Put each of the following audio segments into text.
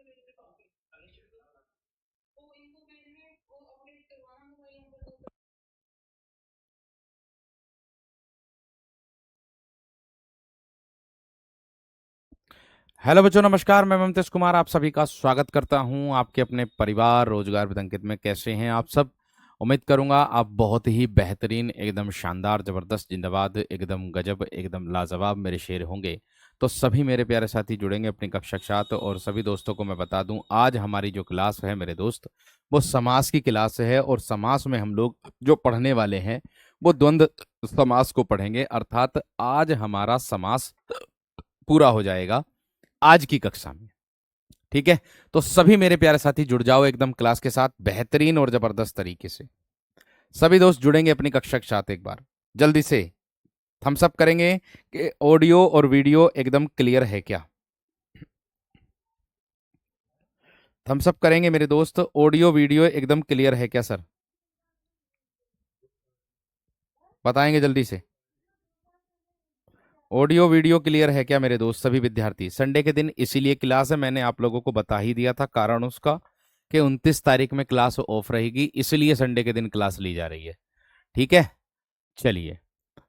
Hello बच्चों, नमस्कार। मैं ममतेश कुमार आप सभी का स्वागत करता हूं आपके अपने परिवार रोजगार विद अंकित में। कैसे हैं आप सब? उम्मीद करूंगा आप बहुत ही बेहतरीन, एकदम शानदार, जबरदस्त, जिंदाबाद, एकदम गजब, एकदम लाजवाब मेरे शेर होंगे। तो सभी मेरे प्यारे साथी जुड़ेंगे अपनी कक्षा के साथ। और सभी दोस्तों को मैं बता दूं, आज हमारी जो क्लास है मेरे दोस्त, वो समास की क्लास है। और समास में हम लोग जो पढ़ने वाले हैं वो द्वंद्व समास को पढ़ेंगे। अर्थात आज हमारा समास पूरा हो जाएगा आज की कक्षा में। ठीक है, तो सभी मेरे प्यारे साथी जुड़ जाओ एकदम क्लास के साथ बेहतरीन और जबरदस्त तरीके से। सभी दोस्त जुड़ेंगे अपनी कक्षा के साथ। एक बार जल्दी से थम्स अप करेंगे कि ऑडियो और वीडियो एकदम क्लियर है क्या। थम्स अप करेंगे मेरे दोस्त, ऑडियो वीडियो एकदम क्लियर है क्या सर? बताएंगे जल्दी से। ऑडियो वीडियो क्लियर है क्या मेरे दोस्त सभी विद्यार्थी? संडे के दिन इसीलिए क्लास है, मैंने आप लोगों को बता ही दिया था कारण उसका कि 29 तारीख में क्लास ऑफ रहेगी, इसलिए संडे के दिन क्लास ली जा रही है। ठीक है, चलिए।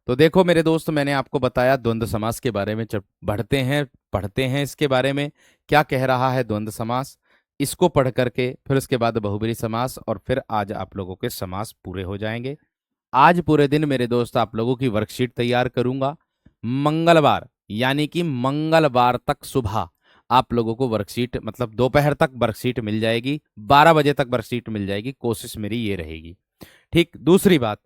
तो देखो मेरे दोस्त, मैंने आपको बताया द्वंद्व समास के बारे में। बढ़ते हैं, पढ़ते हैं इसके बारे में क्या कह रहा है द्वंद्व समास। इसको पढ़ करके फिर उसके बाद बहुब्रीहि समास, और फिर आज आप लोगों के समास पूरे हो जाएंगे। आज पूरे दिन मेरे दोस्त आप लोगों की वर्कशीट तैयार करूंगा। मंगलवार यानी कि मंगलवार तक सुबह आप लोगों को वर्कशीट, मतलब दोपहर तक वर्कशीट मिल जाएगी, 12 बजे तक वर्कशीट मिल जाएगी। कोशिश मेरी ये रहेगी। ठीक, दूसरी बात,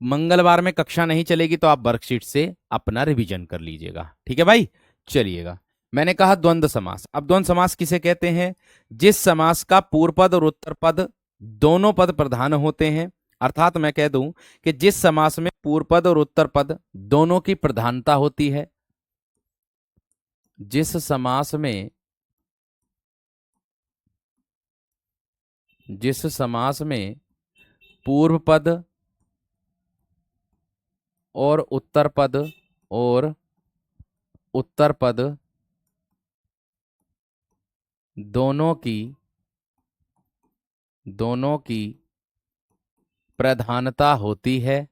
मंगलवार में कक्षा नहीं चलेगी तो आप वर्कशीट से अपना रिवीजन कर लीजिएगा। ठीक है भाई, चलिएगा। मैंने कहा द्वंद्व समास। अब द्वंद्व समास किसे कहते हैं? जिस समास का पूर्व पद और उत्तर पद दोनों पद प्रधान होते हैं। अर्थात मैं कह दूं कि जिस समास में पूर्व पद और उत्तर पद दोनों की प्रधानता होती है, जिस समास में पूर्व पद और उत्तर पद और उत्तर पद दोनों की प्रधानता होती है,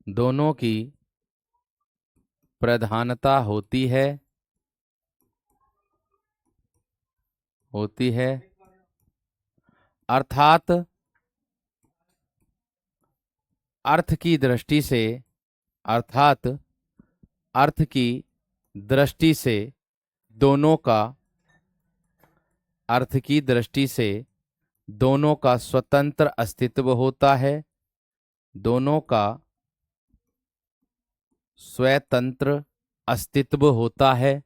दोनों की प्रधानता होती है। अर्थात अर्थ की दृष्टि से अर्थात अर्थ की दृष्टि से दोनों का अर्थ की दृष्टि से दोनों का स्वतंत्र अस्तित्व होता है, दोनों का स्वतंत्र अस्तित्व होता है।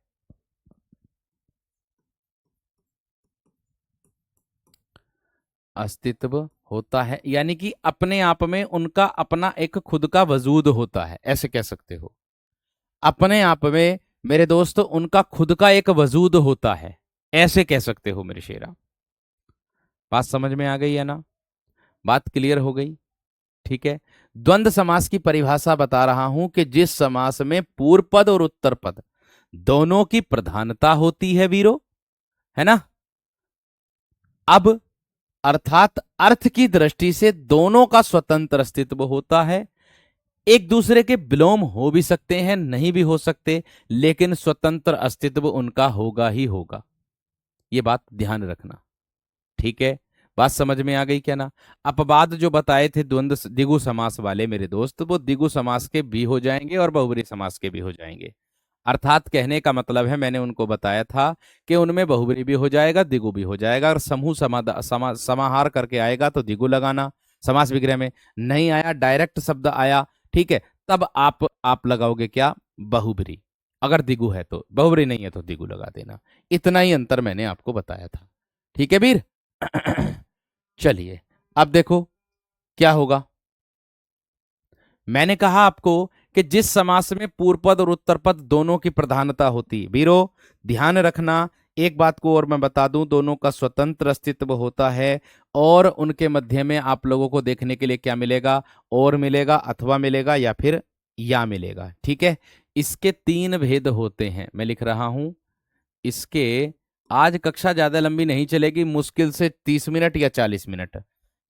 अस्तित्व होता है यानी कि अपने आप में उनका अपना एक खुद का वजूद होता है, ऐसे कह सकते हो। अपने आप में मेरे दोस्त उनका खुद का एक वजूद होता है, ऐसे कह सकते हो मेरे शेरा। बात समझ में आ गई है ना? बात क्लियर हो गई? ठीक है। द्वंद्व समास की परिभाषा बता रहा हूं कि जिस समास में पूर्व पद और उत्तर पद दोनों की प्रधानता होती है वीरो, है ना। अब अर्थात अर्थ की दृष्टि से दोनों का स्वतंत्र अस्तित्व होता है। एक दूसरे के विलोम हो भी सकते हैं, नहीं भी हो सकते, लेकिन स्वतंत्र अस्तित्व उनका होगा ही होगा। ये बात ध्यान रखना। ठीक है, बात समझ में आ गई क्या ना? अपवाद जो बताए थे द्वंद्व द्विगु समास वाले मेरे दोस्त, वो द्विगु समास के भी हो जाएंगे और बहुब्रीहि समास के भी हो जाएंगे। अर्थात कहने का मतलब है, मैंने उनको बताया था कि उनमें बहुब्रीहि भी हो जाएगा, द्विगु भी हो जाएगा। अगर समूह समाहार करके आएगा तो द्विगु लगाना समास विग्रह में, नहीं आया डायरेक्ट शब्द आया, ठीक है, तब आप लगाओगे क्या? बहुब्रीहि। अगर द्विगु है तो बहुब्रीहि, नहीं है तो द्विगु लगा देना। इतना ही अंतर मैंने आपको बताया था। ठीक है वीर? चलिए, अब देखो क्या होगा। मैंने कहा आपको कि जिस समास में पूर्व पद और उत्तर पद दोनों की प्रधानता होती है, वीरो ध्यान रखना। एक बात को और मैं बता दूं, दोनों का स्वतंत्र अस्तित्व होता है। और उनके मध्य में आप लोगों को देखने के लिए क्या मिलेगा? और मिलेगा, अथवा मिलेगा, या फिर या मिलेगा। ठीक है, इसके तीन भेद होते हैं, मैं लिख रहा हूं। इसके आज कक्षा ज्यादा लंबी नहीं चलेगी, मुश्किल से 30 मिनट या 40 मिनट।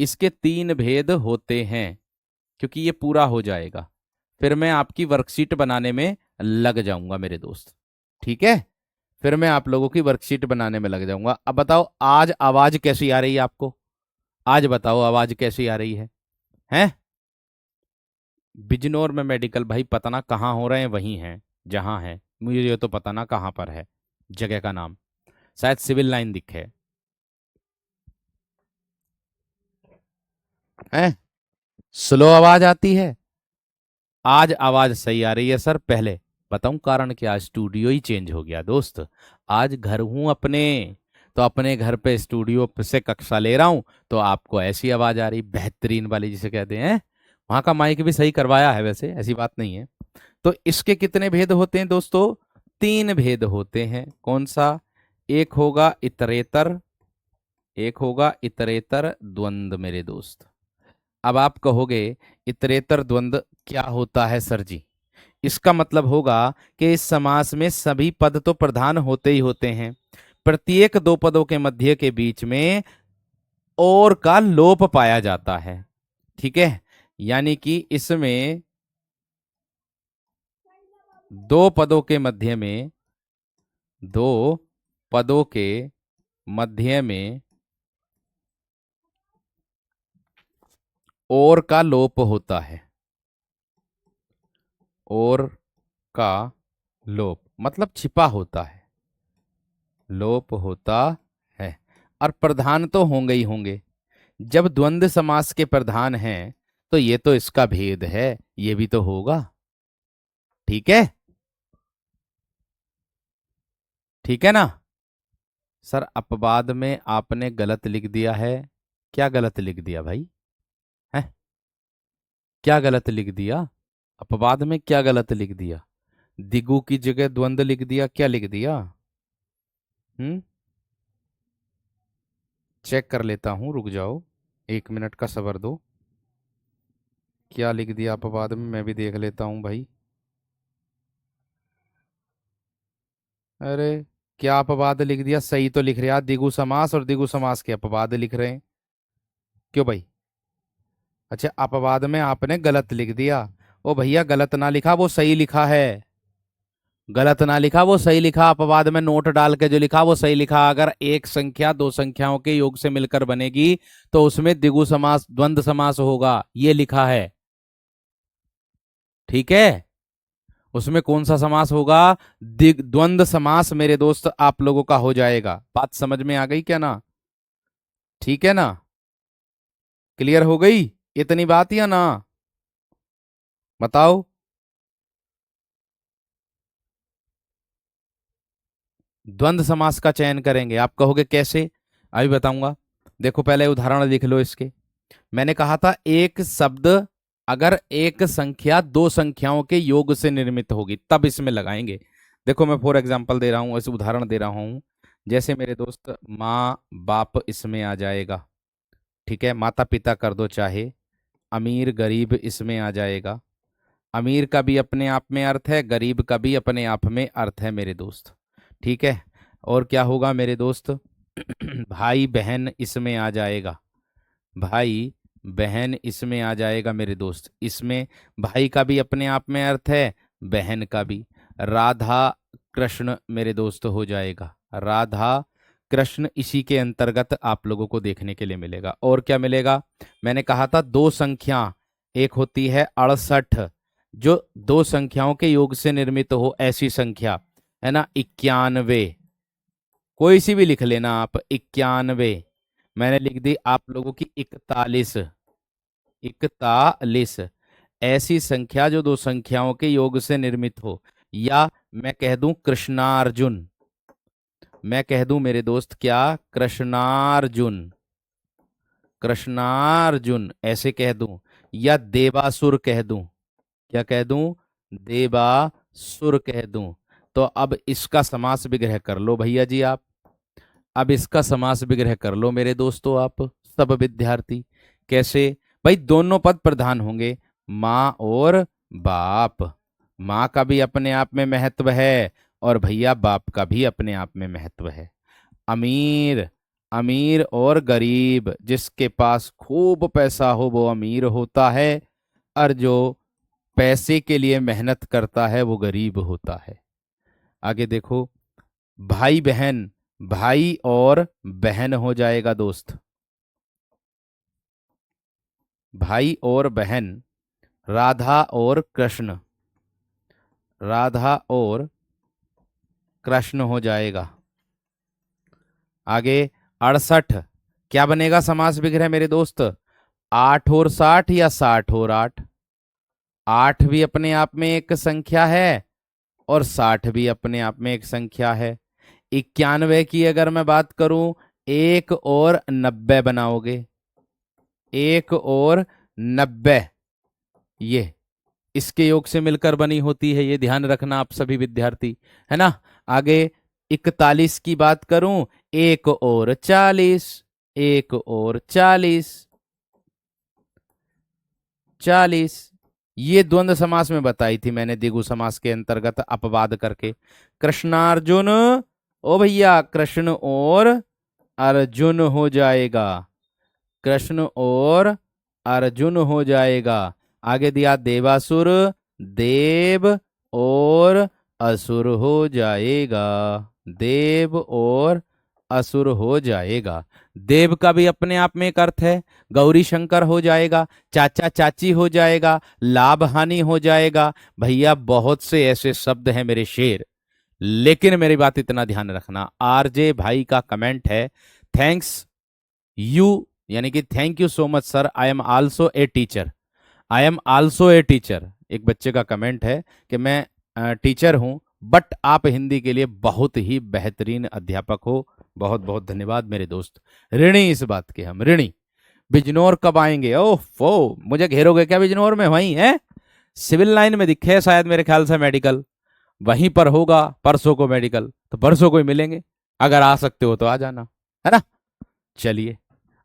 इसके 3 भेद होते हैं, क्योंकि ये पूरा हो जाएगा फिर मैं आपकी वर्कशीट बनाने में लग जाऊंगा मेरे दोस्त। ठीक है, फिर मैं आप लोगों की वर्कशीट बनाने में लग जाऊंगा। अब बताओ आज आवाज कैसी आ रही है आपको? आज बताओ आवाज कैसी आ रही है? हैं? बिजनौर में मेडिकल भाई पता ना कहाँ हो रहे हैं, वहीं हैं जहां है, मुझे ये तो पता ना कहाँ पर है जगह का नाम, शायद सिविल लाइन दिखे हैं। स्लो आवाज आती है। आज आवाज सही आ रही है सर। पहले बताऊं कारण क्या? आज स्टूडियो ही चेंज हो गया दोस्त। आज घर हूं अपने, तो अपने घर पे स्टूडियो से कक्षा ले रहा हूं, तो आपको ऐसी आवाज आ रही बेहतरीन वाली जिसे कहते हैं। वहां का माइक भी सही करवाया है वैसे, ऐसी बात नहीं है। तो इसके कितने भेद होते हैं दोस्तों? 3 भेद होते हैं। कौन सा? एक होगा इतरेतर, एक होगा इतरेतर द्वंद मेरे दोस्त। अब आप कहोगे इतरेतर द्वंद क्या होता है सर जी? इसका मतलब होगा कि इस समास में सभी पद तो प्रधान होते ही होते हैं, प्रत्येक 2 पदों के मध्य के बीच में और का लोप पाया जाता है। ठीक है, यानी कि इसमें 2 पदों के मध्य में, 2 पदों के मध्य में और का लोप होता है। और का लोप मतलब छिपा होता है, लोप होता है। और प्रधान तो होंगे ही होंगे। जब द्वंद्व समास के प्रधान हैं तो ये तो इसका भेद है, ये भी तो होगा। ठीक है, ठीक है ना? सर अपवाद में आपने गलत लिख दिया है। क्या गलत लिख दिया भाई? है? क्या गलत लिख दिया? अपवाद में क्या गलत लिख दिया? दिगु की जगह द्वंद्व लिख दिया, क्या लिख दिया? हम्म, चेक कर लेता हूं, रुक जाओ, 1 मिनट का सब्र दो। क्या लिख दिया अपवाद में, मैं भी देख लेता हूं भाई। अरे क्या अपवाद लिख दिया? सही तो लिख रहे हैं, दिगु समास और दिगु समास के अपवाद लिख रहे हैं। क्यों भाई? अच्छा अपवाद में आपने गलत लिख दिया। ओ भैया गलत ना लिखा, वो सही लिखा है। गलत ना लिखा, वो सही लिखा। अपवाद में नोट डाल के जो लिखा वो सही लिखा। अगर एक संख्या 2 संख्याओं के योग से मिलकर बनेगी तो उसमें द्विगु समास द्वंद्व समास होगा, ये लिखा है। ठीक है, उसमें कौन सा समास होगा? द्वंद्व समास मेरे दोस्त आप लोगों का हो जाएगा। बात समझ में आ गई क्या ना? ठीक है ना? क्लियर हो गई इतनी बात या ना? बताओ। द्वंद्व समास का चयन करेंगे, आप कहोगे कैसे? अभी बताऊंगा। देखो पहले उदाहरण लिख लो इसके। मैंने कहा था एक शब्द अगर एक संख्या 2 संख्याओं के योग से निर्मित होगी तब इसमें लगाएंगे। देखो मैं फॉर एग्जांपल दे रहा हूं, ऐसे उदाहरण दे रहा हूं। जैसे मेरे दोस्त माँ बाप इसमें आ जाएगा। ठीक है, माता पिता कर दो चाहे। अमीर गरीब इसमें आ जाएगा। अमीर का भी अपने आप में अर्थ है, गरीब का भी अपने आप में अर्थ है मेरे दोस्त। ठीक है, और क्या होगा मेरे दोस्त? भाई बहन इसमें आ जाएगा। भाई बहन इसमें आ जाएगा मेरे दोस्त। इसमें भाई का भी अपने आप में अर्थ है, बहन का भी। राधा कृष्ण मेरे दोस्त हो जाएगा। राधा कृष्ण इसी के अंतर्गत आप लोगों को देखने के लिए मिलेगा। और क्या मिलेगा? मैंने कहा था 2 संख्या, एक होती है 68, जो 2 संख्याओं के योग से निर्मित हो ऐसी संख्या है ना। 91, कोई सी भी लिख लेना आप। 91 मैंने लिख दी। आप लोगों की 41, 41 ऐसी संख्या जो 2 संख्याओं के योग से निर्मित हो। या मैं कह दूं कृष्णार्जुन, मैं कह दूं मेरे दोस्त क्या? कृष्णार्जुन, कृष्णार्जुन ऐसे कह दूं। या देवासुर कह दूं। क्या कह दूं? देवासुर कह दूं। तो अब इसका समास विग्रह कर लो भैया जी आप। अब इसका समास विग्रह कर लो मेरे दोस्तों आप सब विद्यार्थी। कैसे? भाई दोनों पद प्रधान होंगे, माँ और बाप। माँ का भी अपने आप में महत्व है और भैया बाप का भी अपने आप में महत्व है। अमीर, अमीर और गरीब, जिसके पास खूब पैसा हो वो अमीर होता है, और जो पैसे के लिए मेहनत करता है वो गरीब होता है। आगे देखो, भाई बहन, भाई और बहन हो जाएगा दोस्त। भाई और बहन, राधा और कृष्ण, राधा और कृष्ण हो जाएगा। आगे 68, क्या बनेगा समास विग्रह मेरे दोस्त? 8 और 60 या 60 और 8? 8 भी अपने आप में एक संख्या है और 60 भी अपने आप में एक संख्या है। 91 की अगर मैं बात करूं, 1 और 90 बनाओगे, 1 और 90, ये इसके योग से मिलकर बनी होती है, ये ध्यान रखना आप सभी विद्यार्थी, है ना। आगे 41 की बात करूं, 1 और 40, 1 और 40, 40, ये द्वंद्व समास में बताई थी मैंने द्विगु समास के अंतर्गत अपवाद करके। कृष्णार्जुन, ओ भैया कृष्ण और अर्जुन हो जाएगा, कृष्ण और अर्जुन हो जाएगा। आगे दिया देवासुर, देव और असुर हो जाएगा, देव और असुर हो जाएगा। देव का भी अपने आप में एक अर्थ है, गौरी शंकर हो जाएगा, चाचा चाची हो जाएगा, लाभ हानि हो जाएगा। भैया बहुत से ऐसे शब्द हैं मेरे शेर, लेकिन मेरी बात इतना ध्यान रखना, आरजे भाई का कमेंट है, थैंक्स यू, यानी कि thank you so much sir, I am also a teacher, I am also a teacher. एक बच्चे का कमेंट है कि मैं टीचर हूं, बट आप हिंदी के लिए बहुत ही बेहतरीन अध्यापक हो। बहुत बहुत धन्यवाद मेरे दोस्त, ऋणी इस बात के, हम ऋणी। बिजनौर कब आएंगे? ओह फो, मुझे घेरोगे क्या बिजनौर में? वहीं है, सिविल लाइन में दिखे शायद मेरे ख्याल से मेडिकल, वहीं पर होगा परसों को मेडिकल, तो परसों को ही मिलेंगे। अगर आ सकते हो तो आ जाना, है ना। चलिए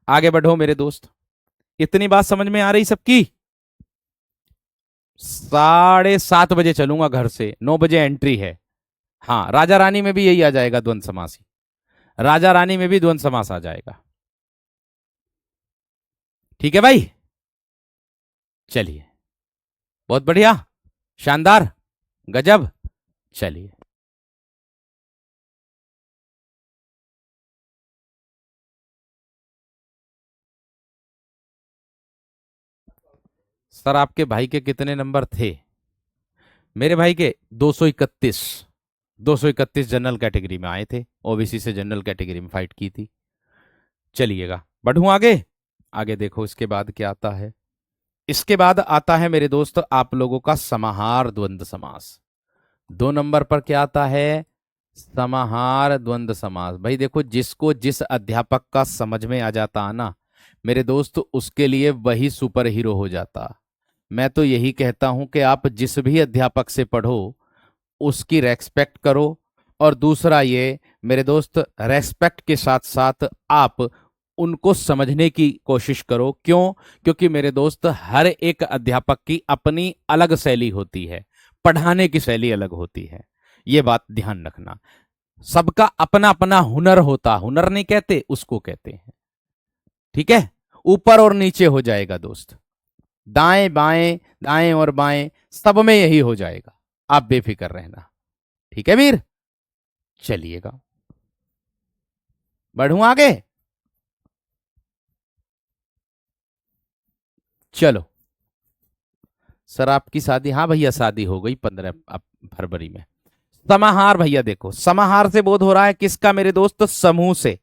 आगे बढ़ो मेरे दोस्त, इतनी बात समझ में आ रही सबकी? 7:30 बजे चलूंगा घर से, 9 बजे एंट्री है। हाँ, राजा रानी में भी यही आ जाएगा द्वंद्व समास ही, राजा रानी में भी द्वंद्व समास आ जाएगा। ठीक है भाई, चलिए, बहुत बढ़िया, शानदार, गजब। चलिए, सर आपके भाई के कितने नंबर थे? मेरे भाई के 231, 231 जनरल कैटेगरी में आए थे, ओबीसी से जनरल कैटेगरी में फाइट की थी। चलिएगा बढ़ूं आगे, आगे देखो इसके बाद क्या आता है। इसके बाद आता है मेरे दोस्त आप लोगों का समाहार द्वंद्व समास। 2 नंबर पर क्या आता है? समाहार द्वंद्व समास। भाई देखो, जिसको जिस अध्यापक का समझ में आ जाता है ना मेरे दोस्त, उसके लिए वही सुपर हीरो हो जाता। मैं तो यही कहता हूं कि आप जिस भी अध्यापक से पढ़ो उसकी रेस्पेक्ट करो, और दूसरा ये मेरे दोस्त, रेस्पेक्ट के साथ साथ आप उनको समझने की कोशिश करो। क्यों? क्योंकि मेरे दोस्त हर एक अध्यापक की अपनी अलग शैली होती है, पढ़ाने की शैली अलग होती है, ये बात ध्यान रखना। सबका अपना अपना हुनर होता, हुनर नहीं कहते उसको कहते हैं, ठीक है। ऊपर और नीचे हो जाएगा दोस्त, दाएं बाएं, दाएं और बाएं, सब में यही हो जाएगा, आप बेफिक्र रहना, ठीक है वीर। चलिएगा बढ़ूं आगे, चलो। सर आपकी शादी, हाँ भैया शादी हो गई 15 फरवरी में। समाहार, भैया देखो, समाहार से बोध हो रहा है किसका मेरे दोस्त? समूह से,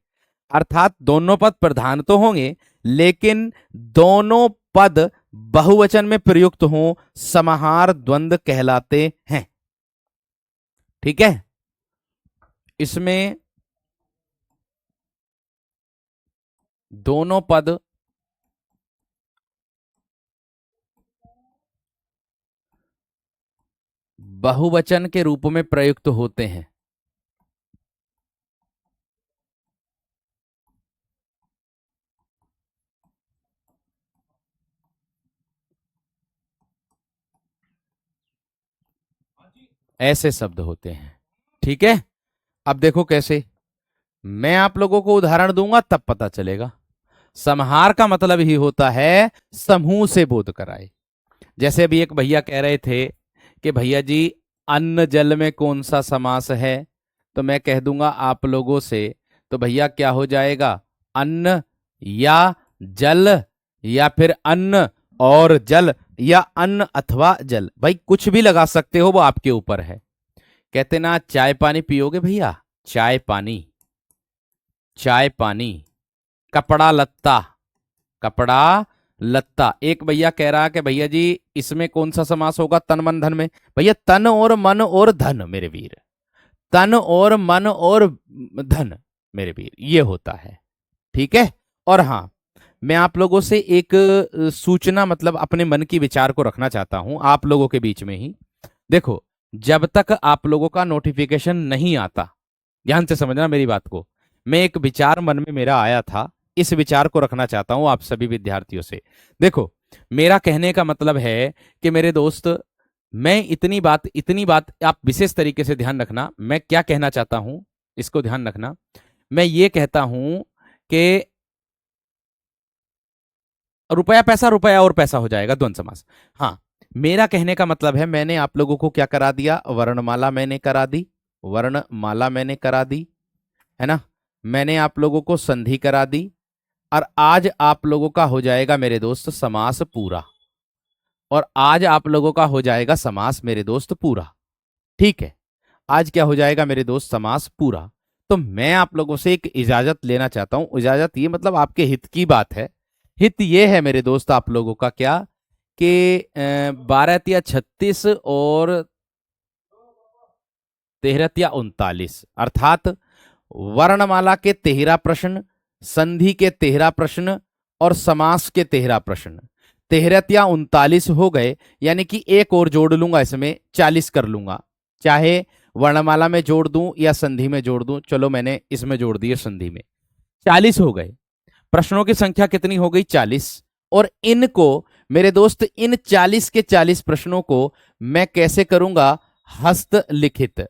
अर्थात दोनों पद प्रधान तो होंगे, लेकिन दोनों पद बहुवचन में प्रयुक्त हों, समाहार द्वंद्व कहलाते हैं, ठीक है। इसमें दोनों पद बहुवचन के रूप में प्रयुक्त होते हैं। ऐसे शब्द होते हैं, ठीक है। अब देखो कैसे, मैं आप लोगों को उदाहरण दूंगा तब पता चलेगा। समहार का मतलब ही होता है समूह से बोध कराए। जैसे अभी एक भैया कह रहे थे कि भैया जी अन्न जल में कौन सा समास है, तो मैं कह दूंगा आप लोगों से, तो भैया क्या हो जाएगा, अन्न या जल, या फिर अन्न और जल, या अन्न अथवा जल। भाई कुछ भी लगा सकते हो, वो आपके ऊपर है। कहते ना चाय पानी पियोगे भैया, चाय पानी, चाय पानी। कपड़ा लत्ता, कपड़ा लत्ता। एक भैया कह रहा कि भैया जी इसमें कौन सा समास होगा, तन मन धन में। भैया तन और मन और धन मेरे वीर, तन और मन और धन मेरे वीर, ये होता है। ठीक है। और हाँ, मैं आप लोगों से एक सूचना, मतलब अपने मन की विचार को रखना चाहता हूं आप लोगों के बीच में ही। देखो, जब तक आप लोगों का नोटिफिकेशन नहीं आता, ध्यान से समझना मेरी बात को, मैं एक विचार मन में मेरा आया था, इस विचार को रखना चाहता हूं आप सभी विद्यार्थियों से। देखो, मेरा कहने का मतलब है कि मेरे दोस्त, मैं इतनी बात आप विशेष तरीके से ध्यान रखना, मैं क्या कहना चाहता हूं इसको ध्यान रखना। मैं ये कहता हूं कि रुपया पैसा, रुपया और पैसा हो जाएगा द्वंद्व समास। हाँ, मेरा कहने का मतलब है, मैंने आप लोगों को क्या करा दिया, वर्णमाला मैंने करा दी, वर्णमाला मैंने करा दी, है ना। मैंने आप लोगों को संधि करा दी, और आज आप लोगों का हो जाएगा मेरे दोस्त समास पूरा, और आज आप लोगों का हो जाएगा समास मेरे दोस्त पूरा। ठीक है, आज क्या हो जाएगा मेरे दोस्त, समास पूरा। तो मैं आप लोगों से एक इजाजत लेना चाहता हूं, इजाजत ये मतलब आपके हित की बात है। हित ये है मेरे दोस्त आप लोगों का क्या, कि 12 या 36 और 13 या 39, अर्थात वर्णमाला के 13 प्रश्न, संधि के 13 प्रश्न और समास के 13 प्रश्न, 13 या 39 हो गए। यानी कि एक और जोड़ लूंगा, इसमें 40 कर लूंगा, चाहे वर्णमाला में जोड़ दूं या संधि में जोड़ दूं। चलो मैंने इसमें जोड़ दिए संधि में, 40 हो गए। प्रश्नों की संख्या कितनी हो गई, 40। और इनको मेरे दोस्त, इन 40 के 40 प्रश्नों को मैं कैसे करूंगा, हस्तलिखित।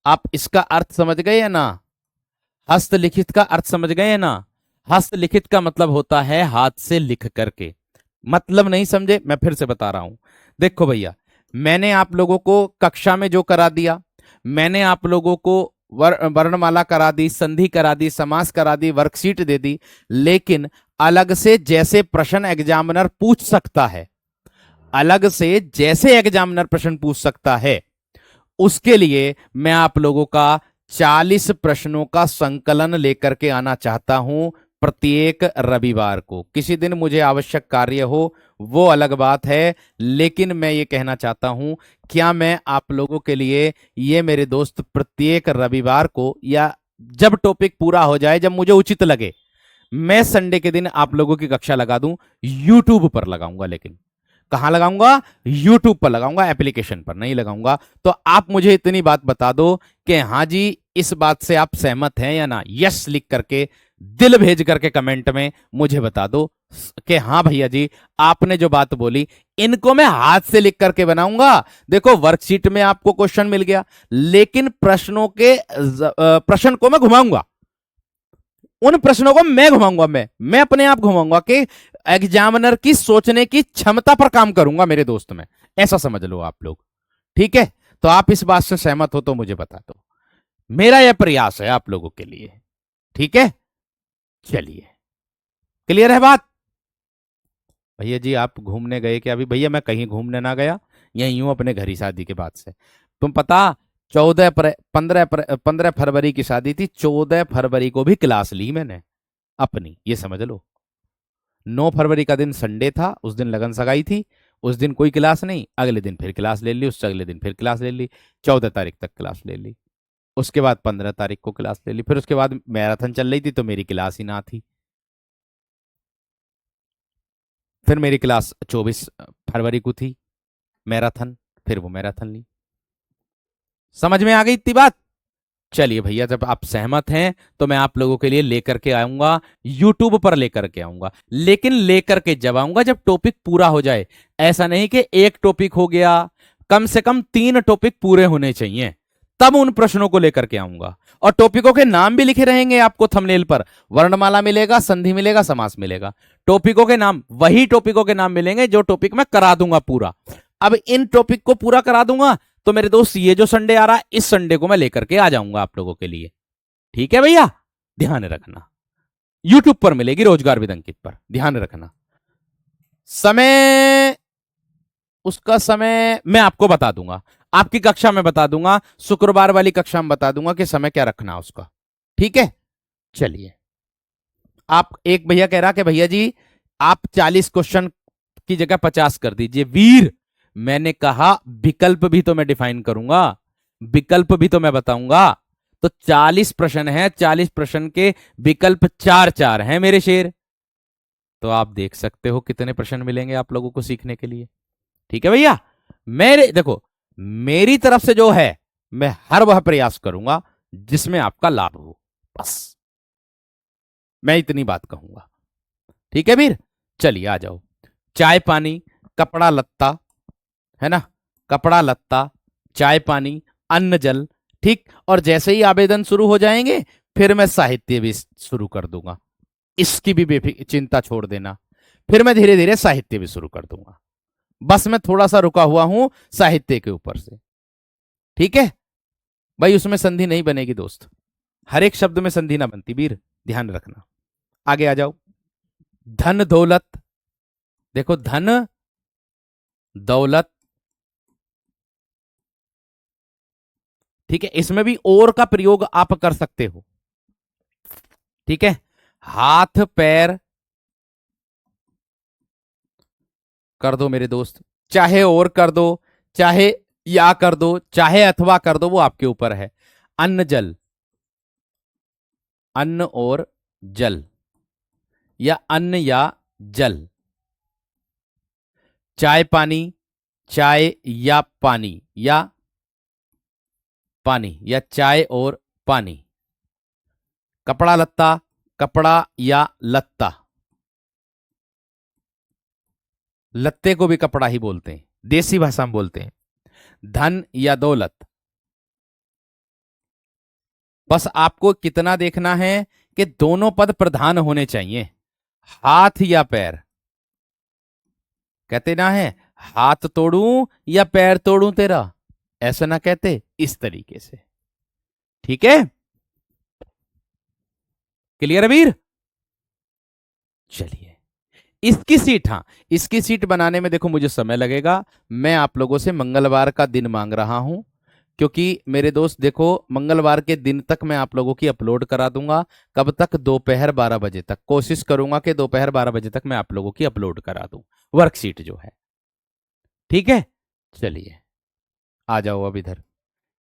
आप इसका अर्थ समझ गए या ना, हस्तलिखित का अर्थ समझ गए ना। हस्तलिखित का मतलब होता है हाथ से लिख करके। मतलब नहीं समझे, मैं फिर से बता रहा हूं। देखो भैया, मैंने आप लोगों को कक्षा में जो करा दिया, मैंने आप लोगों को वर्णमाला करा दी, संधि करा दी, समास करा दी, वर्कशीट दे दी, लेकिन अलग से जैसे प्रश्न एग्जामिनर पूछ सकता है, अलग से जैसे एग्जामिनर प्रश्न पूछ सकता है, उसके लिए मैं आप लोगों का 40 प्रश्नों का संकलन लेकर के आना चाहता हूं प्रत्येक रविवार को। किसी दिन मुझे आवश्यक कार्य हो वो अलग बात है, लेकिन मैं ये कहना चाहता हूं, क्या मैं आप लोगों के लिए ये मेरे दोस्त प्रत्येक रविवार को, या जब टॉपिक पूरा हो जाए, जब मुझे उचित लगे, मैं संडे के दिन आप लोगों की कक्षा लगा दूं। यूट्यूब पर लगाऊंगा, लेकिन कहां लगाऊंगा, यूट्यूब पर लगाऊंगा, एप्लीकेशन पर नहीं लगाऊंगा। तो आप मुझे इतनी बात बता दो कि हाँ जी, इस बात से आप सहमत हैं या ना। यस लिख करके, दिल भेज करके कमेंट में मुझे बता दो कि हाँ भैया जी, आपने जो बात बोली, इनको मैं हाथ से लिख करके बनाऊंगा। देखो, वर्कशीट में आपको क्वेश्चन मिल गया, लेकिन प्रश्नों के प्रश्न को मैं घुमाऊंगा, उन प्रश्नों को मैं घुमाऊंगा, मैं अपने आप घुमाऊंगा कि एग्जामिनर की सोचने की क्षमता पर काम करूंगा मेरे दोस्त में। ऐसा समझ लो आप लोग। ठीक है, तो आप इस बात से सहमत हो तो मुझे बता दो। मेरा यह प्रयास है आप लोगों के लिए। ठीक है, चलिए, क्लियर है बात। भैया जी आप घूमने गए क्या? अभी भैया मैं कहीं घूमने ना गया, यहीं हूं अपने घर ही, शादी के बाद से। तुम पता, 15 फरवरी की शादी थी, 14 फरवरी को भी क्लास ली मैंने अपनी, ये समझ लो। 9 फरवरी का दिन संडे था, उस दिन लगन सगाई थी, उस दिन कोई क्लास नहीं, अगले दिन फिर क्लास ले ली, उससे अगले दिन फिर क्लास ले ली, 14 तारीख तक क्लास ले ली। उसके बाद 15 तारीख को क्लास ले ली, फिर उसके बाद मैराथन चल रही थी तो मेरी क्लास ही ना थी। फिर मेरी क्लास 24 फरवरी को थी, मैराथन, फिर वो मैराथन ली। समझ में आ गई इतनी बात? चलिए भैया, जब आप सहमत हैं तो मैं आप लोगों के लिए लेकर के आऊंगा, यूट्यूब पर लेकर के आऊंगा, लेकिन लेकर के जब आऊंगा जब टॉपिक पूरा हो जाए। ऐसा नहीं कि एक टॉपिक हो गया, कम से कम 3 टॉपिक पूरे होने चाहिए, तब उन प्रश्नों को लेकर के आऊंगा। और टॉपिकों के नाम भी लिखे रहेंगे आपको थंबनेल पर, वर्णमाला मिलेगा, संधि मिलेगा, समास मिलेगा। टॉपिकों के नाम, वही टॉपिकों के नाम मिलेंगे जो टॉपिक मैं करा दूंगा पूरा। अब इन टॉपिक को पूरा करा दूंगा तो मेरे दोस्त ये जो संडे आ रहा है, इस संडे को मैं लेकर के आ जाऊंगा आप लोगों के लिए। ठीक है भैया, ध्यान रखना। यूट्यूब पर मिलेगी रोजगार विद अंकित पर, ध्यान रखना। समय, उसका समय मैं आपको बता दूंगा, आपकी कक्षा में बता दूंगा, शुक्रवार वाली कक्षा में बता दूंगा कि समय क्या रखना उसका। ठीक है, चलिए। आप, एक भैया कह रहा कि भैया जी आप 40 क्वेश्चन की जगह 50 कर दीजिए। वीर, मैंने कहा विकल्प भी तो मैं डिफाइन करूंगा, विकल्प भी तो मैं बताऊंगा। तो 40 प्रश्न है, 40 प्रश्न के विकल्प 4-4 हैं मेरे शेर। तो आप देख सकते हो कितने प्रश्न मिलेंगे आप लोगों को सीखने के लिए। ठीक है भैया, मेरे देखो, मेरी तरफ से जो है मैं हर वह प्रयास करूंगा जिसमें आपका लाभ हो, बस मैं इतनी बात कहूंगा। ठीक है वीर, चलिए आ जाओ। चाय पानी, कपड़ा लत्ता, है ना, कपड़ा लत्ता, चाय पानी, अन्न जल। ठीक, और जैसे ही आवेदन शुरू हो जाएंगे फिर मैं साहित्य भी शुरू कर दूंगा, इसकी भी चिंता छोड़ देना। फिर मैं धीरे धीरे साहित्य भी शुरू कर दूंगा। बस मैं थोड़ा सा रुका हुआ हूं साहित्य के ऊपर से। ठीक है भाई, उसमें संधि नहीं बनेगी दोस्त, हर एक शब्द में संधि ना बनती वीर, ध्यान रखना। आगे आ जाओ। धन दौलत, देखो धन दौलत, ठीक है, इसमें भी और का प्रयोग आप कर सकते हो। ठीक है, हाथ पैर कर दो मेरे दोस्त, चाहे और कर दो, चाहे या कर दो, चाहे अथवा कर दो, वो आपके ऊपर है। अन्न जल, अन्न और जल, या अन्न या जल। चाय पानी, चाय या पानी, या पानी, या चाय और पानी। कपड़ा लत्ता, कपड़ा या लत्ता, लत्ते को भी कपड़ा ही बोलते हैं, देसी भाषा में बोलते हैं। धन या दौलत, बस आपको कितना देखना है कि दोनों पद प्रधान होने चाहिए। हाथ या पैर, कहते ना है हाथ तोड़ूं या पैर तोड़ूं तेरा, ऐसा ना कहते, इस तरीके से। ठीक है, क्लियर है वीर? चलिए, इसकी सीट, हाँ इसकी सीट बनाने में देखो मुझे समय लगेगा। मैं आप लोगों से मंगलवार का दिन मांग रहा हूं, क्योंकि मेरे दोस्त देखो मंगलवार के दिन तक मैं आप लोगों की अपलोड करा दूंगा। कब तक? दोपहर 12 बजे तक। कोशिश करूंगा कि दोपहर 12 बजे तक मैं आप लोगों की अपलोड करा दूं वर्कशीट जो है। ठीक है, चलिए आ जाओ अब इधर।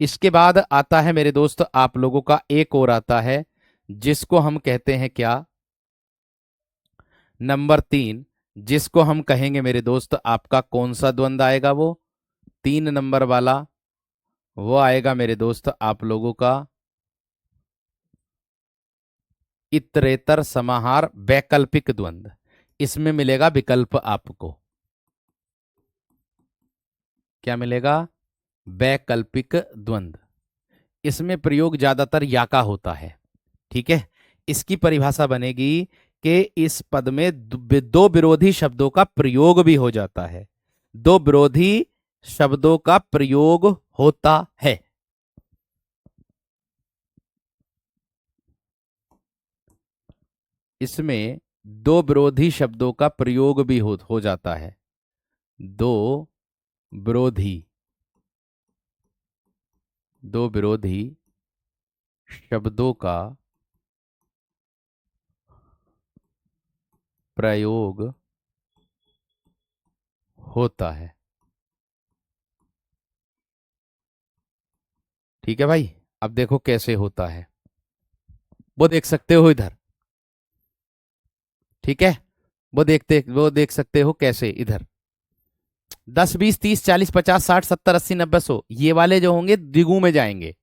इसके बाद आता है मेरे दोस्त आप लोगों का एक और आता है, जिसको हम कहते हैं क्या, नंबर 3, जिसको हम कहेंगे मेरे दोस्त, आपका कौन सा द्वंद आएगा? वो 3 नंबर वाला, वो आएगा मेरे दोस्त आप लोगों का इतरेतर समाहार वैकल्पिक द्वंद। इसमें मिलेगा विकल्प आपको, क्या मिलेगा? वैकल्पिक द्वंद। इसमें प्रयोग ज्यादातर या का होता है। ठीक है, इसकी परिभाषा बनेगी कि इस पद में दो विरोधी शब्दों का प्रयोग भी हो जाता है, दो विरोधी शब्दों का प्रयोग होता है। इसमें दो विरोधी शब्दों का प्रयोग भी हो जाता है, दो विरोधी, दो विरोधी शब्दों का प्रयोग होता है। ठीक है भाई, अब देखो कैसे होता है, वो देख सकते हो इधर। ठीक है, वो देख सकते हो कैसे इधर। 10 20 30 40 50 60 70 80 90 100, ये वाले जो होंगे द्विगु में जाएंगे।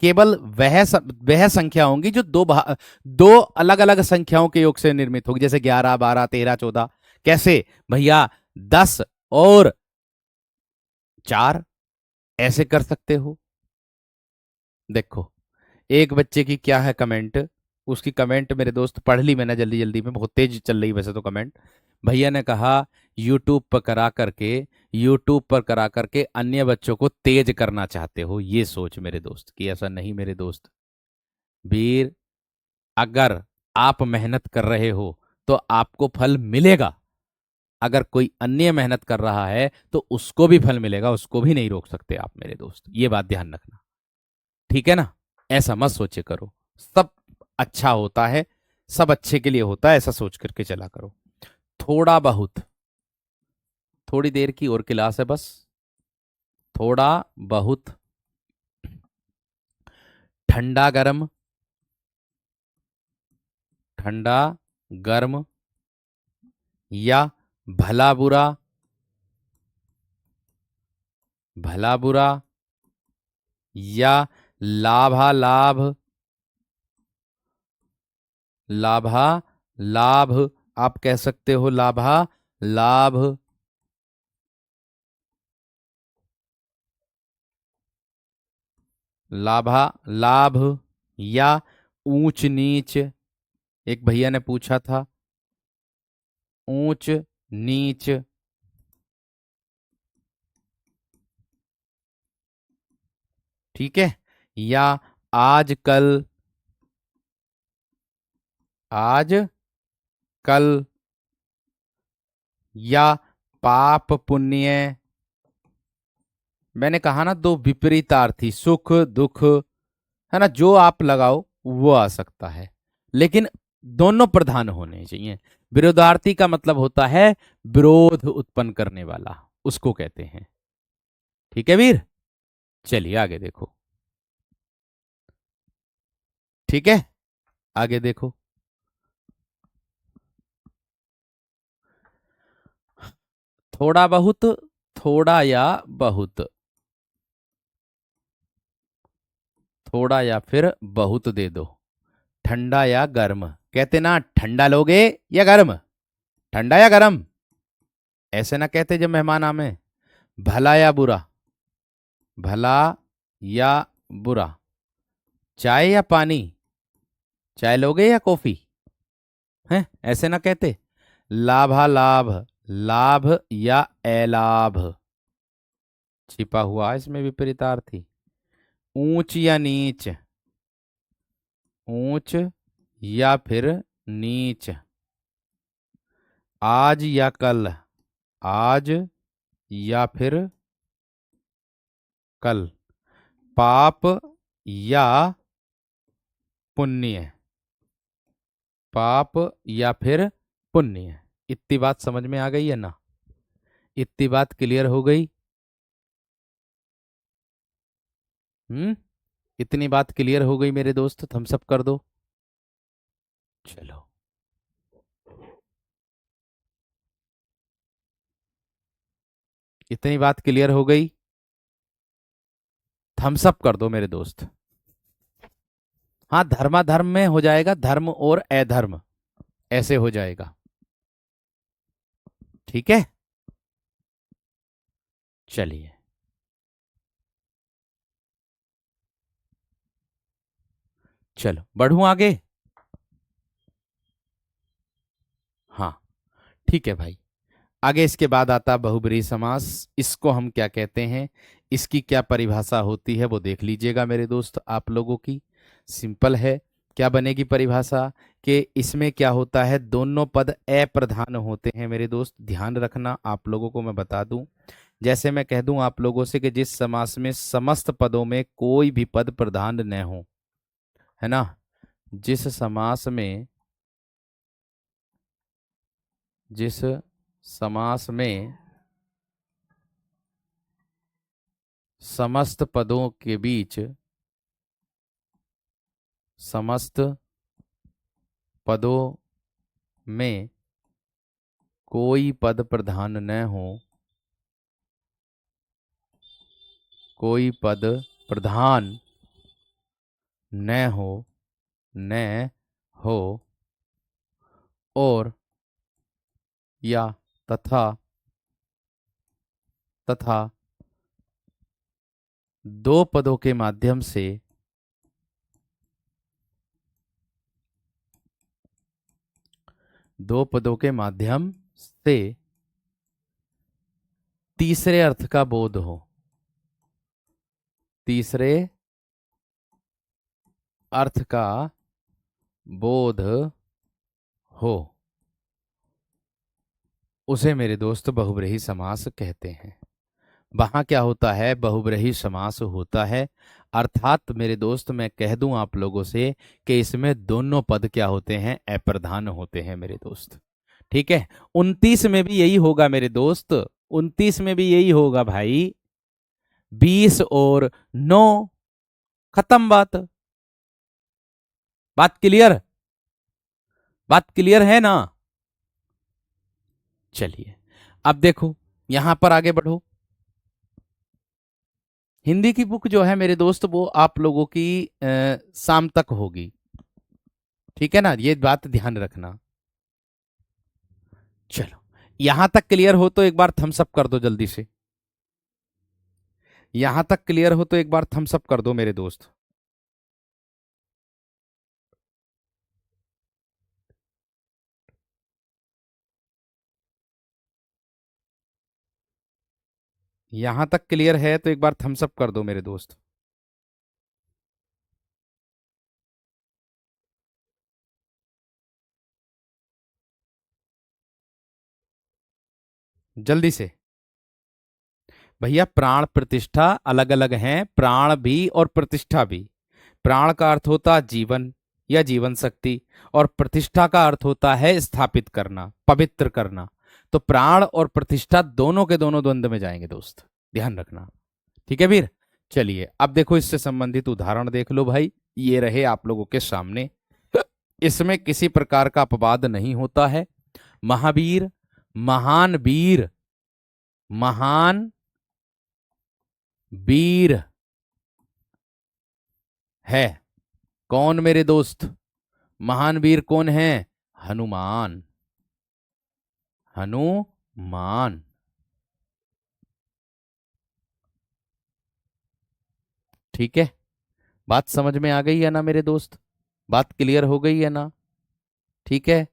केवल वह संख्या होंगी जो दो अलग अलग संख्याओं के योग से निर्मित होगी, जैसे 11 12 13 14। कैसे भैया? 10 और 4 ऐसे कर सकते हो। देखो, एक बच्चे की क्या है कमेंट, उसकी कमेंट मेरे दोस्त पढ़ ली मैंने जल्दी जल्दी में, बहुत तेज चल रही वैसे तो कमेंट। भैया ने कहा यूट्यूब पर करा करके, यूट्यूब पर करा करके अन्य बच्चों को तेज करना चाहते हो, ये सोच मेरे दोस्त की। ऐसा नहीं मेरे दोस्त वीर, अगर आप मेहनत कर रहे हो तो आपको फल मिलेगा। अगर कोई अन्य मेहनत कर रहा है तो उसको भी फल मिलेगा, उसको भी नहीं रोक सकते आप मेरे दोस्त, ये बात ध्यान रखना। ठीक है ना? ऐसा मत सोचे करो, सब अच्छा होता है, सब अच्छे के लिए होता है, ऐसा सोच करके चला करो। थोड़ा बहुत, थोड़ी देर की और क्लास है बस, थोड़ा बहुत ठंडा गरम, ठंडा गर्म, या भला बुरा, भला बुरा, या लाभा लाभ, लाभा लाभ, आप कह सकते हो लाभा लाभ, लाभा लाभ, या ऊंच नीच। एक भैया ने पूछा था ऊंच नीच, ठीक है, या आज कल, आज कल, या पाप पुण्य। मैंने कहा ना दो विपरीतार्थी, सुख दुख, है ना, जो आप लगाओ वो आ सकता है, लेकिन दोनों प्रधान होने चाहिए। विरोधार्थी का मतलब होता है विरोध उत्पन्न करने वाला, उसको कहते हैं। ठीक है वीर, चलिए आगे देखो। ठीक है, आगे देखो। थोड़ा बहुत, थोड़ा या बहुत, थोड़ा या फिर बहुत दे दो, ठंडा या गर्म। कहते ना ठंडा लोगे या गर्म, ठंडा या गर्म, ऐसे ना कहते जब मेहमान आमे। भला या बुरा, भला या बुरा, चाय या पानी, चाय लोगे या कॉफी, हैं ऐसे ना कहते। लाभा लाभ, लाभ या अलाभ, छिपा हुआ है इसमें विपरीतार्थी। ऊंच या नीच, ऊंच या फिर नीच, आज या कल, आज या फिर कल, पाप या पुण्य, पाप या फिर पुण्य। इतनी बात समझ में आ गई है ना? इतनी बात क्लियर हो गई? हम्म, इतनी बात क्लियर हो गई मेरे दोस्त, थम्स अप कर दो। चलो, इतनी बात क्लियर हो गई, थम्स अप कर दो मेरे दोस्त। हाँ, धर्माधर्म में हो जाएगा, धर्म और अधर्म ऐसे हो जाएगा। ठीक है, चलिए, चलो बढ़ूं आगे। हाँ, ठीक है भाई। आगे इसके बाद आता बहुब्रीहि समास। इसको हम क्या कहते हैं, इसकी क्या परिभाषा होती है वो देख लीजिएगा मेरे दोस्त आप लोगों की। सिंपल है, क्या बनेगी परिभाषा, कि इसमें क्या होता है, दोनों पद अप्रधान होते हैं मेरे दोस्त, ध्यान रखना। आप लोगों को मैं बता दूं, जैसे मैं कह दूं आप लोगों से कि जिस समास में समस्त पदों में कोई भी पद प्रधान न हो, है ना, जिस समास में, जिस समास में समस्त पदों के बीच, समस्त पदों में कोई पद प्रधान न हो, कोई पद प्रधान न हो, न हो, और या तथा, तथा दो पदों के माध्यम से, दो पदों के माध्यम से तीसरे अर्थ का बोध हो, तीसरे अर्थ का बोध हो, उसे मेरे दोस्त बहुब्रीहि समास कहते हैं। वहां क्या होता है, बहुब्रीहि समास होता है। अर्थात मेरे दोस्त मैं कह दूं आप लोगों से कि इसमें दोनों पद क्या होते हैं, अप्रधान होते हैं मेरे दोस्त। ठीक है, 29 में भी यही होगा मेरे दोस्त, 29 में भी यही होगा भाई। 20 और 9, खत्म बात। बात क्लियर, बात क्लियर है ना। चलिए अब देखो, यहां पर आगे बढ़ो। हिंदी की बुक जो है मेरे दोस्त वो आप लोगों की शाम तक होगी, ठीक है ना, ये बात ध्यान रखना। चलो, यहां तक क्लियर हो तो एक बार थम्स अप कर दो जल्दी से। यहां तक क्लियर हो तो एक बार थम्स अप कर दो मेरे दोस्त। यहां तक क्लियर है तो एक बार थम्स अप कर दो मेरे दोस्त, जल्दी से। भैया प्राण प्रतिष्ठा अलग अलग हैं, प्राण भी और प्रतिष्ठा भी। प्राण का अर्थ होता है जीवन या जीवन शक्ति, और प्रतिष्ठा का अर्थ होता है स्थापित करना, पवित्र करना। तो प्राण और प्रतिष्ठा दोनों के दोनों द्वंद्व में जाएंगे दोस्त, ध्यान रखना। ठीक है वीर। चलिए अब देखो, इससे संबंधित उदाहरण देख लो भाई, ये रहे आप लोगों के सामने। इसमें किसी प्रकार का अपवाद नहीं होता है। महावीर, महान वीर, महान वीर है कौन मेरे दोस्त, महान वीर कौन है, हनुमान, हनुमान। ठीक है, बात समझ में आ गई है ना मेरे दोस्त, बात क्लियर हो गई है ना। ठीक है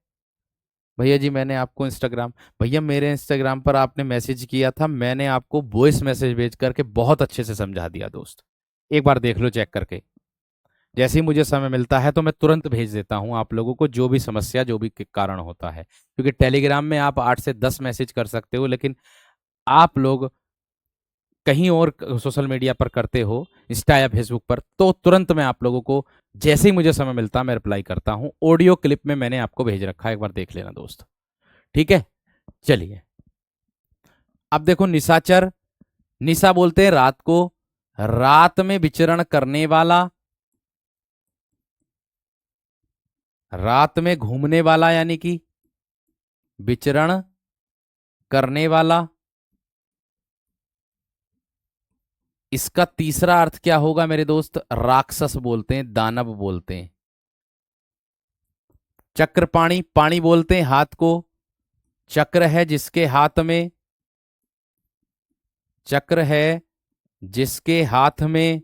भैया जी, मैंने आपको इंस्टाग्राम, भैया मेरे इंस्टाग्राम पर आपने मैसेज किया था, मैंने आपको वॉइस मैसेज भेज करके बहुत अच्छे से समझा दिया दोस्त। एक बार देख लो चेक करके, जैसे ही मुझे समय मिलता है तो मैं तुरंत भेज देता हूं आप लोगों को, जो भी समस्या जो भी कारण होता है। क्योंकि टेलीग्राम में आप 8 से 10 मैसेज कर सकते हो, लेकिन आप लोग कहीं और सोशल मीडिया पर करते हो, इंस्टा या फेसबुक पर, तो तुरंत मैं आप लोगों को जैसे ही मुझे समय मिलता है मैं रिप्लाई करता हूं। ऑडियो क्लिप में मैंने आपको भेज रखा है, एक बार देख लेना दोस्त। ठीक है, चलिए अब देखो, निशाचर, निशा बोलते हैं रात को, रात में विचरण करने वाला, रात में घूमने वाला, यानी कि विचरण करने वाला। इसका तीसरा अर्थ क्या होगा मेरे दोस्त, राक्षस बोलते हैं, दानव बोलते हैं। चक्र पाणी, पाणी बोलते हैं हाथ को, चक्र है जिसके हाथ में, चक्र है जिसके हाथ में।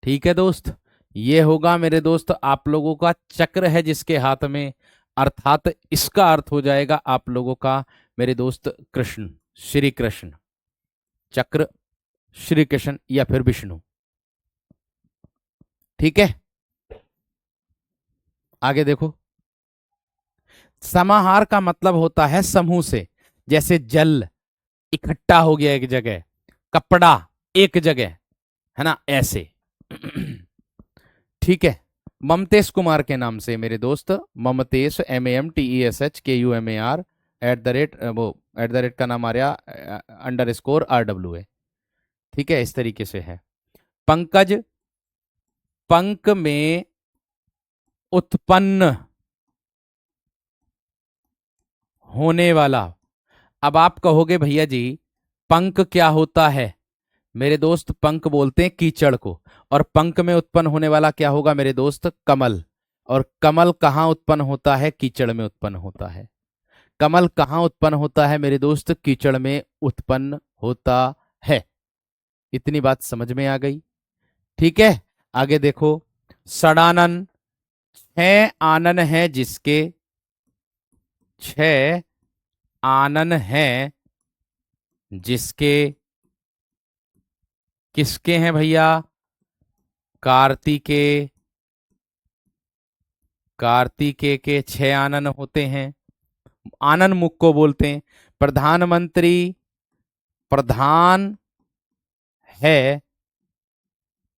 ठीक है दोस्त, ये होगा मेरे दोस्त आप लोगों का चक्र है जिसके हाथ में, अर्थात इसका अर्थ हो जाएगा आप लोगों का मेरे दोस्त कृष्ण, श्री कृष्ण। चक्र श्री कृष्ण या फिर विष्णु। ठीक है, आगे देखो, समाहार का मतलब होता है समूह से, जैसे जल इकट्ठा हो गया एक जगह, कपड़ा एक जगह, है ना, ऐसे। ठीक है, ममतेश कुमार के नाम से मेरे दोस्त, ममतेश, MAMTESHKUMAR, @ वो @ का नाम आ रहा, _RWA। ठीक है, इस तरीके से है। पंकज, पंक में उत्पन्न होने वाला। अब आप कहोगे भैया जी पंक क्या होता है, मेरे दोस्त पंक बोलते हैं कीचड़ को, और पंक में उत्पन्न होने वाला क्या होगा मेरे दोस्त, कमल। और कमल कहाँ उत्पन्न होता है, कीचड़ में उत्पन्न होता है। कमल कहाँ उत्पन्न होता है मेरे दोस्त, कीचड़ में उत्पन्न होता है। इतनी बात समझ में आ गई। ठीक है, आगे देखो, सड़ानन, छह आनन है जिसके, छह आनन है जिसके, किसके हैं भैया? कार्तिके, कार्तिके के छह आनन होते हैं, आनन मुख को बोलते हैं। प्रधानमंत्री, प्रधान है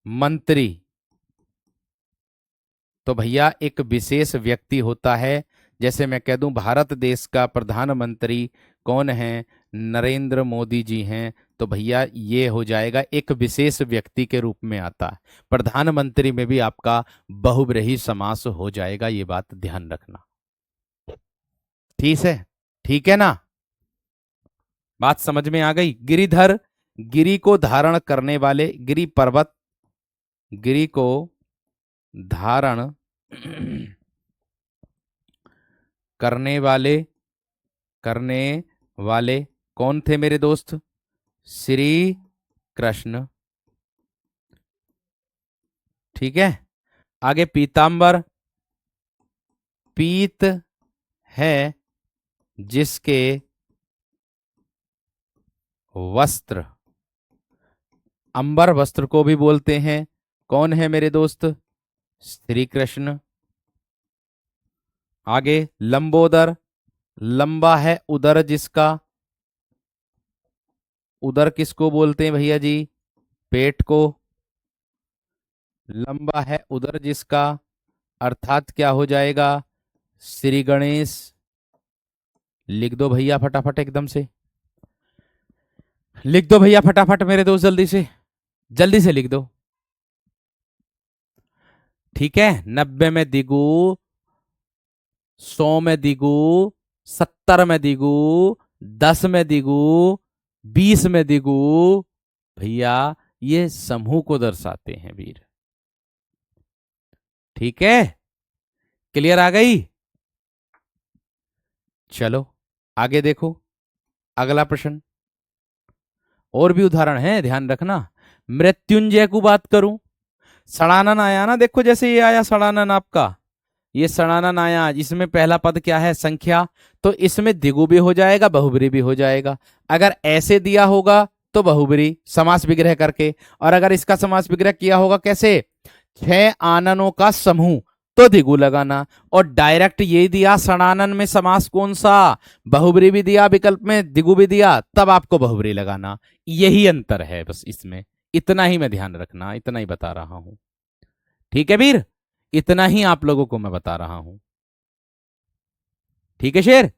मंत्री, तो भैया एक विशेष व्यक्ति होता है। जैसे मैं कह दूं भारत देश का प्रधानमंत्री कौन है? नरेंद्र मोदी जी हैं। तो भैया ये हो जाएगा, एक विशेष व्यक्ति के रूप में आता है। प्रधानमंत्री में भी आपका बहुब्रीहि समास हो जाएगा, ये बात ध्यान रखना। ठीक है, ठीक है ना? बात समझ में आ गई? गिरिधर, गिरी को धारण करने वाले, गिरी पर्वत, गिरी को धारण करने वाले, करने वाले कौन थे मेरे दोस्त? श्री कृष्ण। ठीक है, आगे पीतांबर, पीत है जिसके वस्त्र, अंबर वस्त्र को भी बोलते हैं, कौन है मेरे दोस्त? श्री कृष्ण। आगे लंबोदर, लंबा है उदर जिसका, उदर किसको बोलते हैं भैया जी? पेट को। लंबा है उदर जिसका, अर्थात क्या हो जाएगा? श्री गणेश। लिख दो भैया फटाफट, एकदम से लिख दो भैया फटाफट मेरे दोस्त, जल्दी से, जल्दी से लिख दो। ठीक है, 90 में दिगु, 100 में दिगु, 70 में दिगु, 10 में दिगु, 20 में दिगु, भैया ये समूह को दर्शाते हैं वीर। ठीक है, क्लियर आ गई? चलो आगे देखो, अगला प्रश्न। और भी उदाहरण है, ध्यान रखना। मृत्युंजय को बात करूं, सड़ानन आया ना, देखो जैसे ये आया सड़ानन आपका, ये सड़ानन आया, इसमें पहला पद क्या है? संख्या। तो इसमें द्विगु भी हो जाएगा, बहुब्री भी हो जाएगा। अगर ऐसे दिया होगा तो बहुब्री समास विग्रह करके, और अगर इसका समास विग्रह किया होगा कैसे? छह आननों का समूह, तो द्विगु लगाना। और डायरेक्ट ये दिया सड़ानन में समास कौन सा? बहुब्री भी दिया, विकल्प में द्विगु भी दिया, तब आपको बहुब्री लगाना। यही अंतर है बस इसमें, इतना ही मैं ध्यान रखना, इतना ही बता रहा हूं। ठीक है वीर, इतना ही आप लोगों को मैं बता रहा हूं। ठीक है शेर,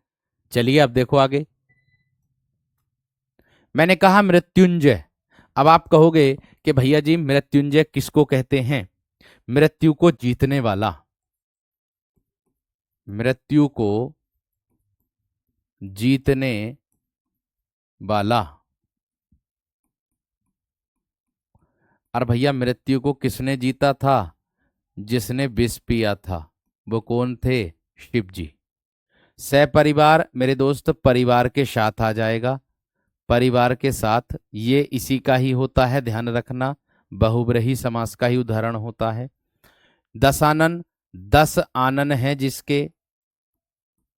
चलिए अब देखो आगे। मैंने कहा मृत्युंजय, अब आप कहोगे कि भैया जी मृत्युंजय किसको कहते हैं? मृत्यु को जीतने वाला, मृत्यु को जीतने वाला। और भैया मृत्यु को किसने जीता था? जिसने विष पिया था, वो कौन थे? शिव जी। सपरिवार मेरे दोस्त, परिवार के साथ आ जाएगा, परिवार के साथ, ये इसी का ही होता है, ध्यान रखना। बहुब्रीहि समास का ही उदाहरण होता है। दसानन, 10 आनन है जिसके,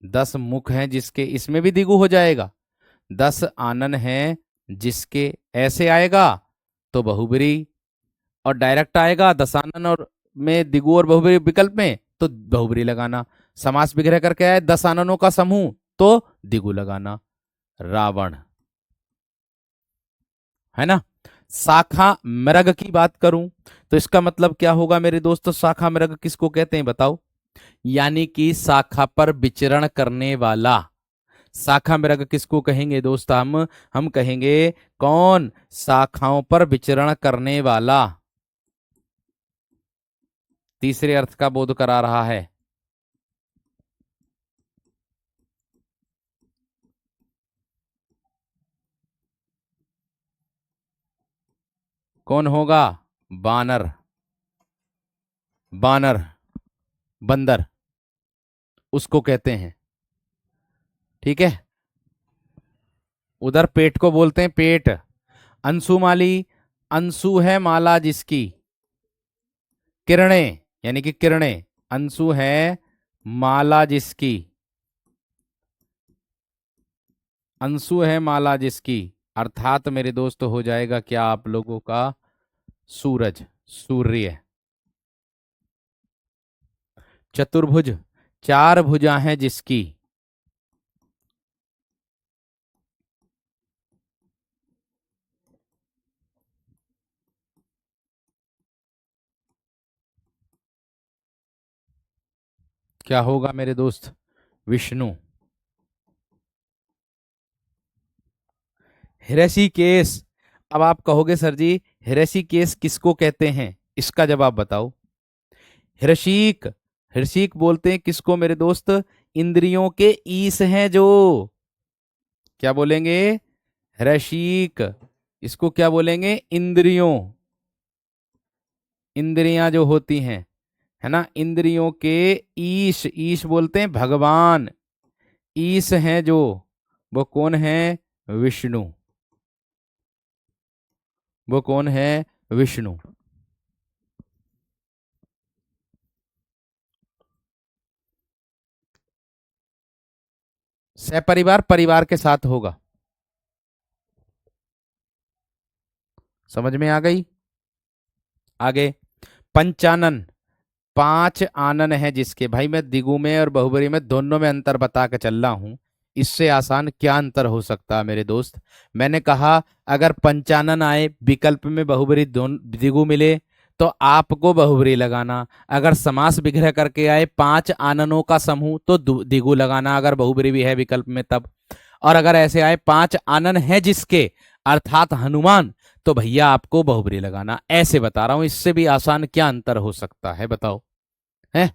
10 मुख हैं जिसके, इसमें भी द्विगु हो जाएगा। 10 आनन है जिसके, ऐसे आएगा तो बहुब्री, और डायरेक्ट आएगा दसानन और में द्विगु और बहुब्री विकल्प में, तो बहुब्री लगाना। समास विग्रह करके आए 10 आननों का समूह, तो द्विगु लगाना। रावण, है ना? शाखा मृग की बात करूं तो इसका मतलब क्या होगा मेरे दोस्तों? शाखा मृग किसको कहते हैं बताओ? यानी कि शाखा पर विचरण करने वाला। शाखा मृग किसको कहेंगे दोस्त? हम कहेंगे कौन? शाखाओं पर विचरण करने वाला। तीसरे अर्थ का बोध करा रहा है। कौन होगा? बानर, बानर, बंदर उसको कहते हैं। ठीक है, उधर पेट को बोलते हैं पेट। अंशुमाली, अंशु है माला जिसकी, किरणें यानी कि किरणें, अंशु है माला जिसकी, अंशु है माला जिसकी, अर्थात मेरे दोस्त हो जाएगा क्या आप लोगों का सूरज, सूर्य। चतुर्भुज, चार भुजा हैं जिसकी, क्या होगा मेरे दोस्त, विष्णु। ऋषिकेश, अब आप कहोगे सर जी ऋषिकेश किसको कहते हैं, इसका जवाब बताओ। ऋषिक, ऋषिक बोलते हैं किसको मेरे दोस्त, इंद्रियों के ईश हैं जो, क्या बोलेंगे, ऋषिक। इसको क्या बोलेंगे, इंद्रियों, इंद्रियां जो होती हैं, है ना, इंद्रियों के ईश, ईश बोलते हैं भगवान, ईश हैं जो, वो कौन है, विष्णु, वो कौन है, विष्णु। सपरिवार, परिवार के साथ होगा, समझ में आ गई। आगे, पंचानन, पांच आनन है जिसके, भाई मैं दिगु में और बहुबरी में दोनों में अंतर बता के चल रहा हूं, इससे आसान क्या अंतर हो सकता है मेरे दोस्त। मैंने कहा अगर पंचानन आए विकल्प में बहुबरी दोन दिगु मिले तो आपको बहुबरी लगाना, अगर समास विग्रह करके आए पांच आननों का समूह तो दिगु लगाना, अगर बहुबरी भी है विकल्प में तब। और अगर ऐसे आए पांच आनन है जिसके अर्थात हनुमान, तो भैया आपको बहुबरी लगाना, ऐसे बता रहा हूं, इससे भी आसान क्या अंतर हो सकता है बताओ, है।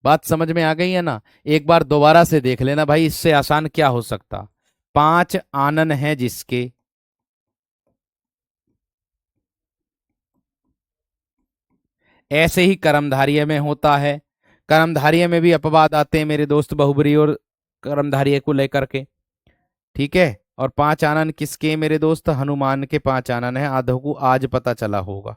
बात समझ में आ गई है ना, एक बार दोबारा से देख लेना भाई, इससे आसान क्या हो सकता। पांच आनन है जिसके, ऐसे ही कर्मधारय में होता है, कर्मधारय में भी अपवाद आते हैं मेरे दोस्त बहुबरी और कर्मधारय को लेकर के, ठीक है। और पांच आनन किसके मेरे दोस्त, हनुमान के पांच आनन है, आधो को आज पता चला होगा।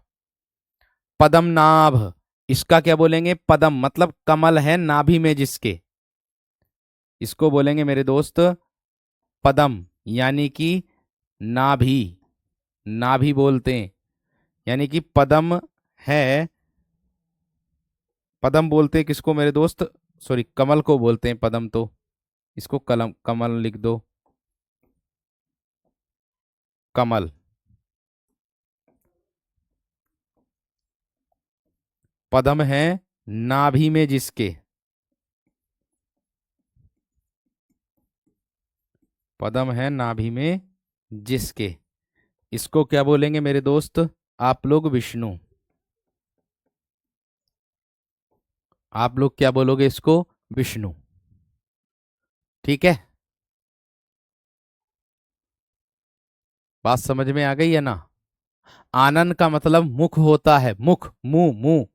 पदम नाभ, इसका क्या बोलेंगे, पदम मतलब कमल है नाभि में जिसके, इसको बोलेंगे मेरे दोस्त पदम, यानी कि नाभि, नाभि बोलते हैं, यानी कि पदम है, पदम बोलते हैं किसको मेरे दोस्त, सॉरी कमल को बोलते हैं पदम, तो इसको कलम कमल लिख दो, कमल। पदम है नाभि में जिसके, पदम है नाभि में जिसके, इसको क्या बोलेंगे मेरे दोस्त, आप लोग विष्णु, आप लोग क्या बोलोगे इसको, विष्णु, ठीक है। बात समझ में आ गई है ना। आनन का मतलब मुख होता है, मुख, मुंह, मुंह,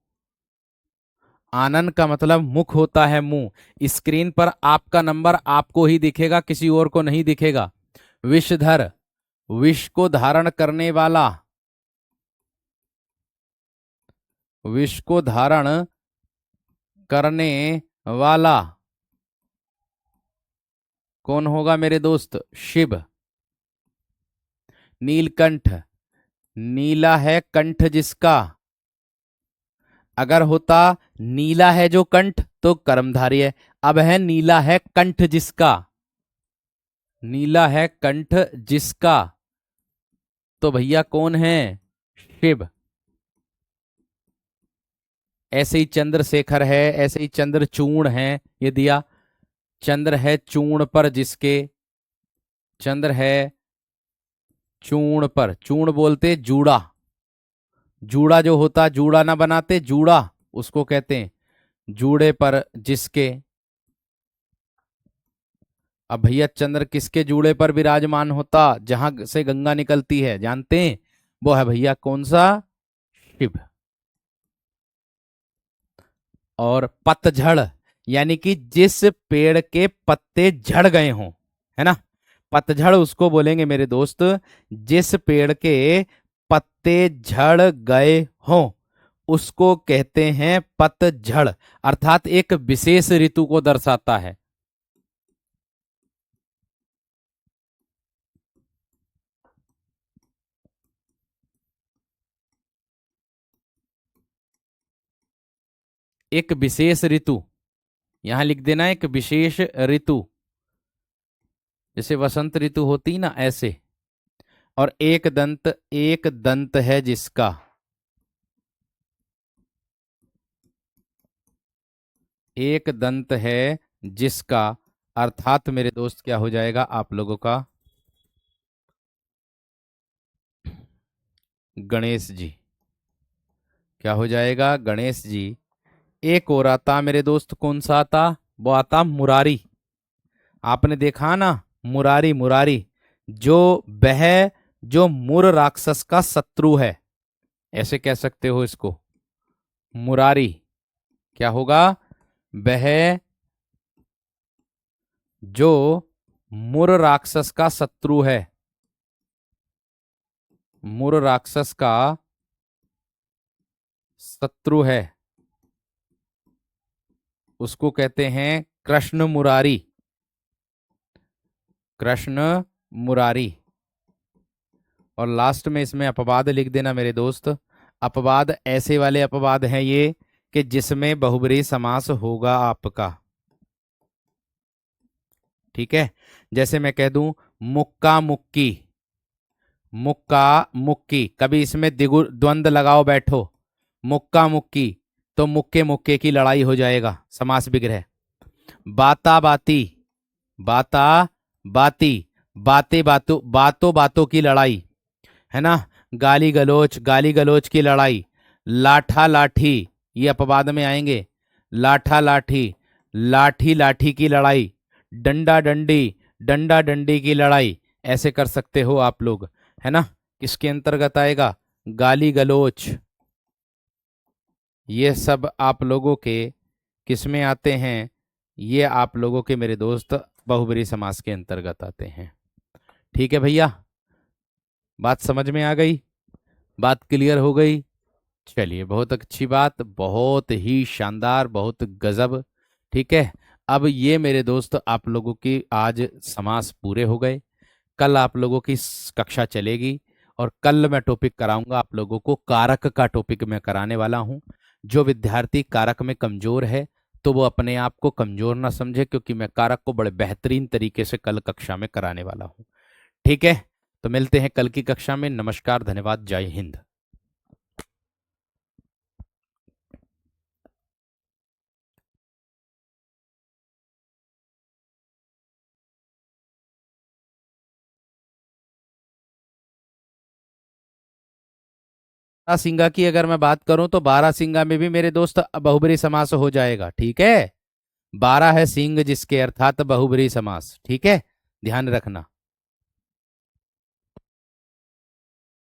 आनन का मतलब मुख होता है, मुंह। स्क्रीन पर आपका नंबर आपको ही दिखेगा, किसी और को नहीं दिखेगा। विषधर, विष को धारण करने वाला, विष को धारण करने वाला कौन होगा मेरे दोस्त, शिव। नीलकंठ, नीला है कंठ जिसका, अगर होता नीला है जो कंठ तो कर्मधारी है, अब है नीला है कंठ जिसका, नीला है कंठ जिसका, तो भैया कौन है, शिव। ऐसे ही चंद्रशेखर है, ऐसे ही चंद्रचूर्ण है, ये दिया, चंद्र है चूर्ण पर जिसके, चंद्र है चूर्ण पर, चूर्ण बोलते जूड़ा, जूड़ा जो होता, जूड़ा ना बनाते जूड़ा, उसको कहते हैं जूड़े पर जिसके। अब भैया चंद्र किसके जूड़े पर विराजमान होता, जहां से गंगा निकलती है जानते हैं, वो है भैया कौन सा, शिव। और पतझड़, यानी कि जिस पेड़ के पत्ते झड़ गए हों, है ना, पतझड़ उसको बोलेंगे मेरे दोस्त जिस पेड़ के पत्ते झड़ गए हों, उसको कहते हैं पतझड़, अर्थात एक विशेष ऋतु को दर्शाता है। एक विशेष ऋतु, यहां लिख देना एक विशेष ऋतु, जैसे वसंत ऋतु होती ना ऐसे। और एक दंत है जिसका, एक दंत है जिसका, अर्थात मेरे दोस्त क्या हो जाएगा आप लोगों का, गणेश जी। क्या हो जाएगा, गणेश जी। एक और आता मेरे दोस्त, कौन सा आता, वो आता मुरारी। आपने देखा ना, मुरारी, मुरारी जो वह, जो मुर राक्षस का शत्रु है, ऐसे कह सकते हो इसको, मुरारी। क्या होगा, वह जो मुर राक्षस का शत्रु है, मुर राक्षस का शत्रु है, उसको कहते हैं कृष्ण मुरारी, कृष्ण मुरारी। और लास्ट में इसमें अपवाद लिख देना मेरे दोस्त। अपवाद ऐसे वाले अपवाद हैं ये कि जिसमें बहुब्रीहि समास होगा आपका, ठीक है। जैसे मैं कह दूं मुक्का मुक्की, मुक्का मुक्की, कभी इसमें द्वंद लगाओ बैठो, मुक्का मुक्की, तो मुक्के मुक्के की लड़ाई हो जाएगा, समास विग्रह। बाता बाती, बाता बाती, बातें बातों, बातों बातों की लड़ाई, है ना। गाली गलोच, गाली गलोच की लड़ाई। लाठा लाठी, ये अपवाद में आएंगे, लाठा लाठी, लाठी लाठी की लड़ाई। डंडा डंडी, डंडा डंडी की लड़ाई, ऐसे कर सकते हो आप लोग, है ना। किसके अंतर्गत आएगा, गाली गलोच। ये सब आप लोगों के किस में आते हैं, ये आप लोगों के मेरे दोस्त बहुब्रीहि समास के अंतर्गत आते हैं। ठीक है भैया, बात समझ में आ गई, बात क्लियर हो गई। चलिए, बहुत अच्छी बात, बहुत ही शानदार, बहुत गजब। ठीक है, अब ये मेरे दोस्त आप लोगों की आज समास पूरे हो गए। कल आप लोगों की कक्षा चलेगी और कल मैं टॉपिक कराऊंगा आप लोगों को, कारक का टॉपिक मैं कराने वाला हूं। जो विद्यार्थी कारक में कमजोर है तो वो अपने आप को कमजोर ना समझे, क्योंकि मैं कारक को बड़े बेहतरीन तरीके से कल कक्षा में कराने वाला हूं। ठीक है, तो मिलते हैं कल की कक्षा में। नमस्कार, धन्यवाद, जय हिंद। सिंगा की अगर मैं बात करूं तो 12 सिंगा में भी मेरे दोस्त बहुब्रीहि समास हो जाएगा, ठीक है। 12 है सिंह जिसके, अर्थात बहुब्रीहि समास, ठीक है, ध्यान रखना।